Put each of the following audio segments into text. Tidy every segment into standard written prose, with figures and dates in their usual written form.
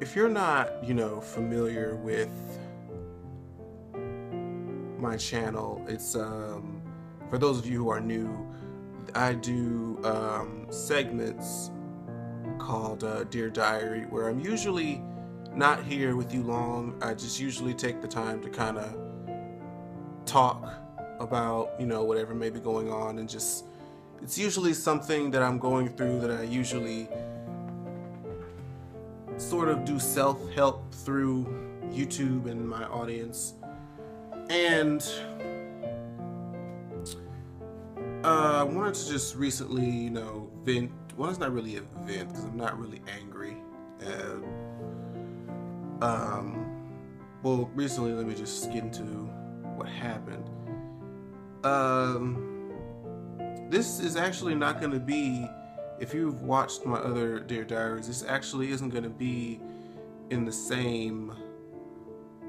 If you're not, familiar with my channel, it's for those of you who are new, I do segments called Dear Diary, where I'm usually not here with you long. I just usually take the time to kind of talk about, whatever may be going on, and just it's usually something that I'm going through that I usually sort of do self-help through YouTube and my audience. And I wanted to just recently, vent. Well, it's not really a vent because I'm not really angry. And, recently, let me just get into what happened. This is actually not going to be, if you've watched my other Dear Diaries, this actually isn't going to be in the same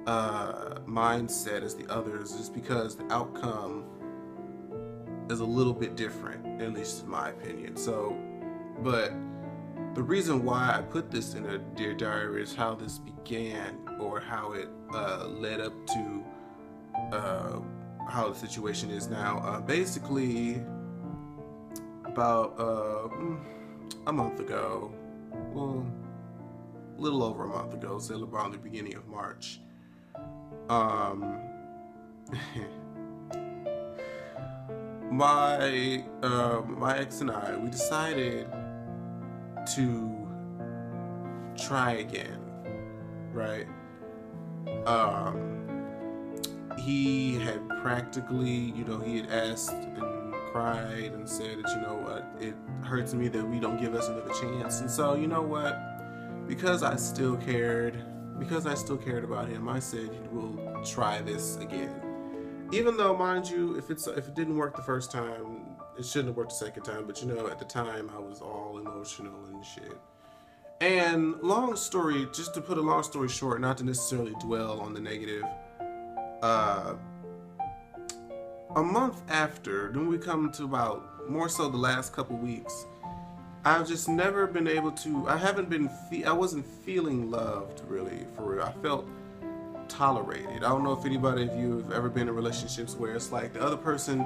mindset as the others, just because the outcome is a little bit different, at least in my opinion. So, but the reason why I put this in a Dear Diary is how this began, or how it led up to how the situation is now. Basically, about a month ago, well, a little over a month ago, so around the beginning of March, my ex and I, we decided to try again, right? He had practically, he had asked and cried and said that, it hurts me that we don't give us another chance. And so, you know what? Because I still cared about him, I said we'll try this again. Even though, mind you, if it didn't work the first time, it shouldn't have worked the second time. But at the time I was all emotional and shit. And just to put a long story short, not to necessarily dwell on the negative, a month after, then we come to about more so the last couple weeks, I've just never been able to, I wasn't feeling loved, really, for real. I felt tolerated. I don't know if anybody of you have ever been in relationships where it's like the other person,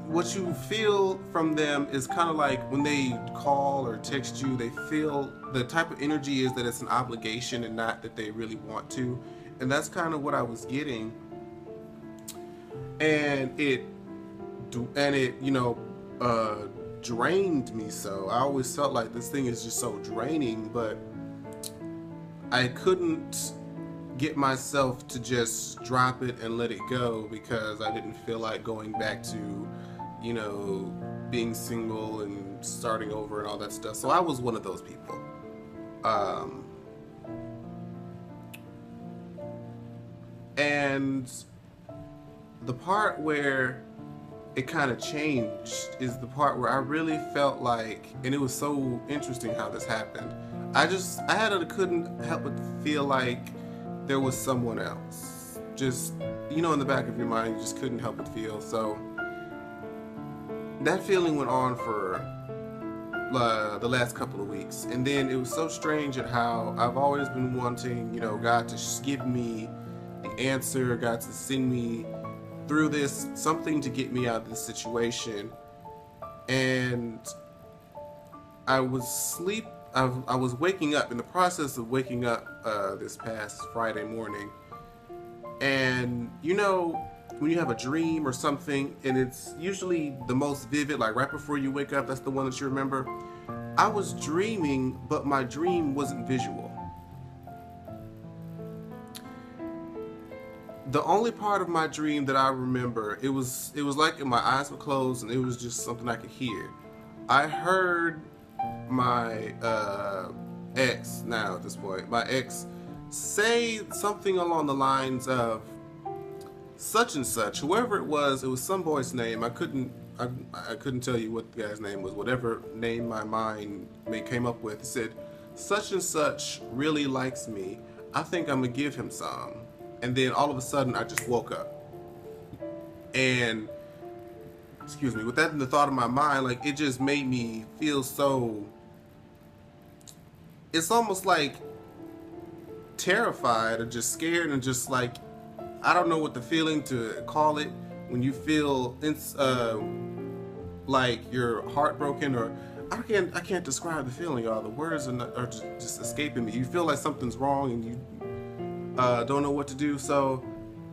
what you feel from them is kind of like when they call or text you, they feel the type of energy is that it's an obligation and not that they really want to. And that's kind of what I was getting. And it drained me. So I always felt like this thing is just so draining, but I couldn't get myself to just drop it and let it go because I didn't feel like going back to, being single and starting over and all that stuff. So I was one of those people. And the part where it kind of changed is the part where I really felt like, and it was so interesting how this happened. I couldn't help but feel like there was someone else. Just, in the back of your mind, you just couldn't help but feel. So that feeling went on for the last couple of weeks. And then it was so strange at how I've always been wanting, God to give me the answer, God to send me through this, something to get me out of this situation. And I was waking up, in the process of waking up this past Friday morning. And when you have a dream or something, and it's usually the most vivid, like right before you wake up, that's the one that you remember. I was dreaming, but my dream wasn't visual. The only part of my dream that I remember, it was like my eyes were closed and it was just something I could hear. I heard my ex, now at this point, my ex say something along the lines of such and such, whoever it was some boy's name. I couldn't tell you what the guy's name was. Whatever name my mind came up with, it said, such and such really likes me. I think I'm gonna give him some. And then all of a sudden, I just woke up. And, with that in the thought of my mind, like, it just made me feel so it's almost like terrified or just scared and just like, I don't know what the feeling to call it when you feel like you're heartbroken, or I can't describe the feeling, y'all. The words are just escaping me. You feel like something's wrong and you don't know what to do. So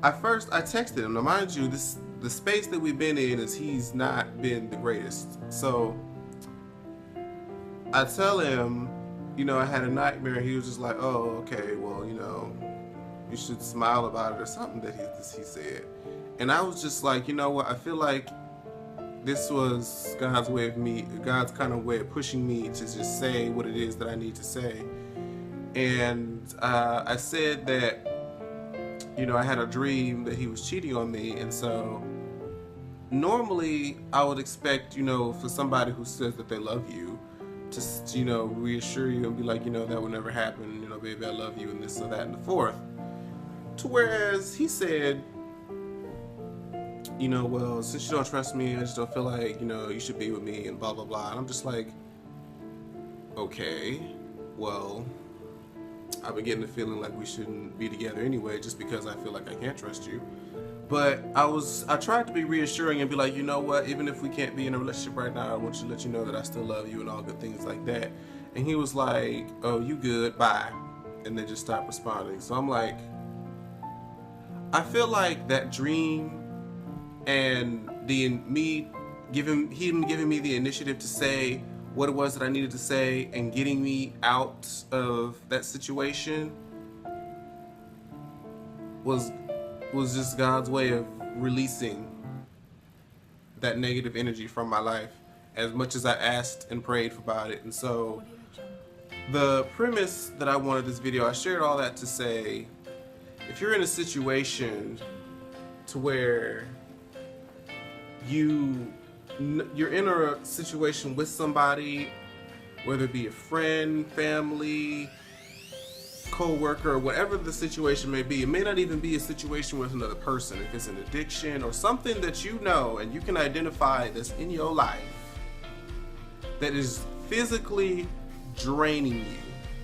I texted him. Now mind you, the space that we've been in is he's not been the greatest. So I tell him, I had a nightmare. He was just like, oh, okay, well, you should smile about it or something that he said. And I was just like, you know what? I feel like this was God's kind of way of pushing me to just say what it is that I need to say. And I said that, I had a dream that he was cheating on me. And so normally I would expect, for somebody who says that they love you to, reassure you and be like, that would never happen, baby, I love you, and this and that and the fourth. To whereas he said, well, since you don't trust me, I just don't feel like, you should be with me and blah, blah, blah. And I'm just like, okay, well, I've been getting the feeling like we shouldn't be together anyway, just because I feel like I can't trust you. But I tried to be reassuring and be like, you know what, even if we can't be in a relationship right now, I want to let you know that I still love you and all good things like that. And he was like, oh, you good, bye. And then just stopped responding. So I'm like, I feel like that dream and him giving me the initiative to say what it was that I needed to say and getting me out of that situation was just God's way of releasing that negative energy from my life, as much as I asked and prayed about it. And so the premise that I wanted this video, I shared all that to say, if you're in a situation to where you're in a situation with somebody, whether it be a friend, family, co-worker, whatever the situation may be, it may not even be a situation with another person. If it's an addiction or something that and you can identify that's in your life that is physically draining you,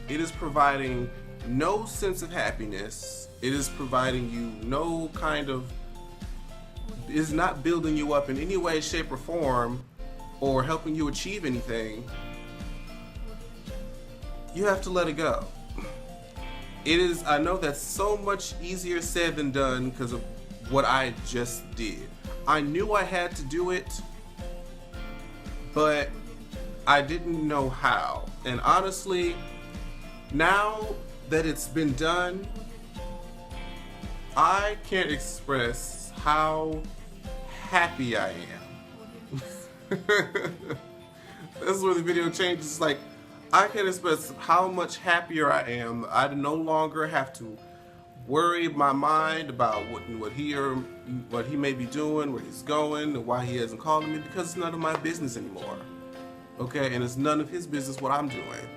it is providing no sense of happiness, it is providing you no kind of, is not building you up in any way, shape, or form, or helping you achieve anything, you have to let it go. I know that's so much easier said than done because of what I just did. I knew I had to do it, but I didn't know how. And honestly, now that it's been done, I can't express how happy I am. That's where the video changes. Like, I can't express how much happier I am. I no longer have to worry my mind about what he may be doing, where he's going, and why he hasn't called me, because it's none of my business anymore. Okay, and it's none of his business what I'm doing.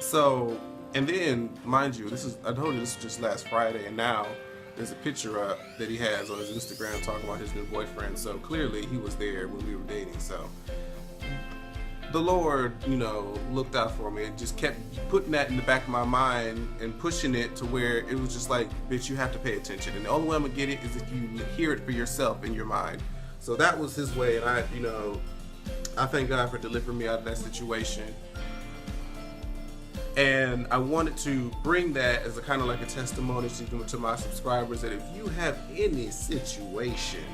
So, and then, mind you, I told you this was just last Friday, and now there's a picture up that he has on his Instagram talking about his new boyfriend. So clearly he was there when we were dating. So the Lord, looked out for me and just kept putting that in the back of my mind and pushing it to where it was just like, bitch, you have to pay attention. And the only way I'm gonna get it is if you hear it for yourself in your mind. So that was his way, and I thank God for delivering me out of that situation. And I wanted to bring that as a kind of like a testimony to my subscribers, that if you have any situation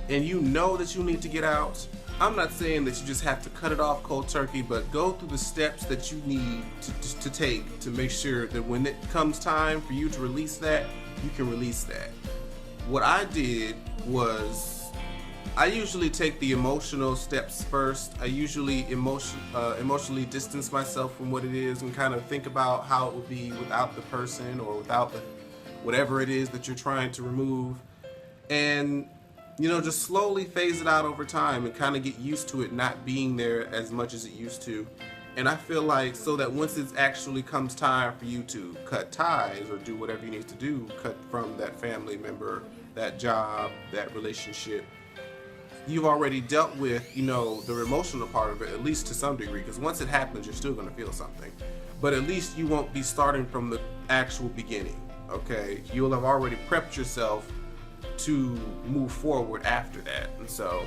and you know that you need to get out, I'm not saying that you just have to cut it off cold turkey, but go through the steps that you need to take to make sure that when it comes time for you to release that, you can release that. What I did was, I usually take the emotional steps first. I usually emotionally distance myself from what it is and kind of think about how it would be without the person or without whatever it is that you're trying to remove. And, just slowly phase it out over time and kind of get used to it not being there as much as it used to. And I feel like so that once it actually comes time for you to cut ties or do whatever you need to do, cut from that family member, that job, that relationship, you've already dealt with, you know, the emotional part of it, at least to some degree, because once it happens, you're still going to feel something. But at least you won't be starting from the actual beginning, okay? You'll have already prepped yourself to move forward after that. And so,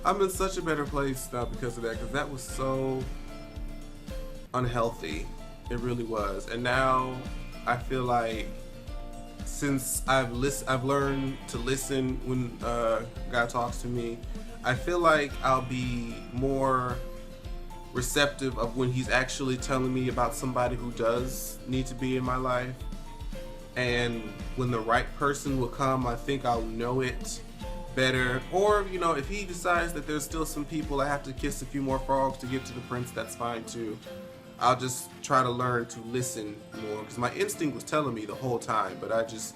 I'm in such a better place now because of that, because that was so unhealthy. It really was. And now I feel like since I've learned to listen when God talks to me, I feel like I'll be more receptive of when He's actually telling me about somebody who does need to be in my life. And when the right person will come, I think I'll know it better. Or, you know, if He decides that there's still some people I have to kiss a few more frogs to get to the prince, that's fine too. I'll just try to learn to listen more, because my instinct was telling me the whole time, but I just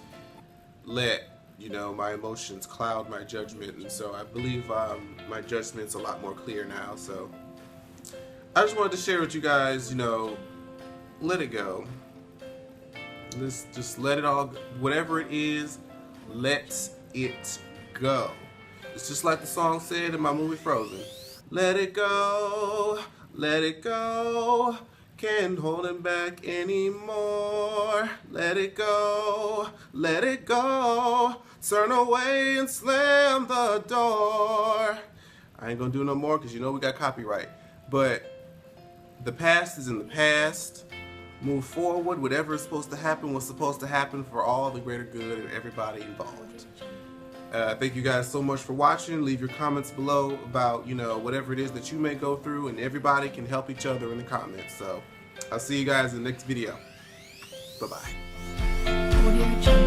let, you know, my emotions cloud my judgment. And so I believe my judgment's a lot more clear now. So I just wanted to share with you guys, you know, let it go. Let's just let it all, whatever it is, let it go. It's just like the song said in my movie Frozen. Let it go, let it go. Can't hold him back anymore. Let it go, let it go. Turn away and slam the door. I ain't gonna do no more because you know we got copyright. But the past is in the past. Move forward. Whatever is supposed to happen was supposed to happen for all the greater good and everybody involved. Thank you guys so much for watching. Leave your comments below about, you know, whatever it is that you may go through, and everybody can help each other in the comments. So I'll see you guys in the next video. Bye-bye.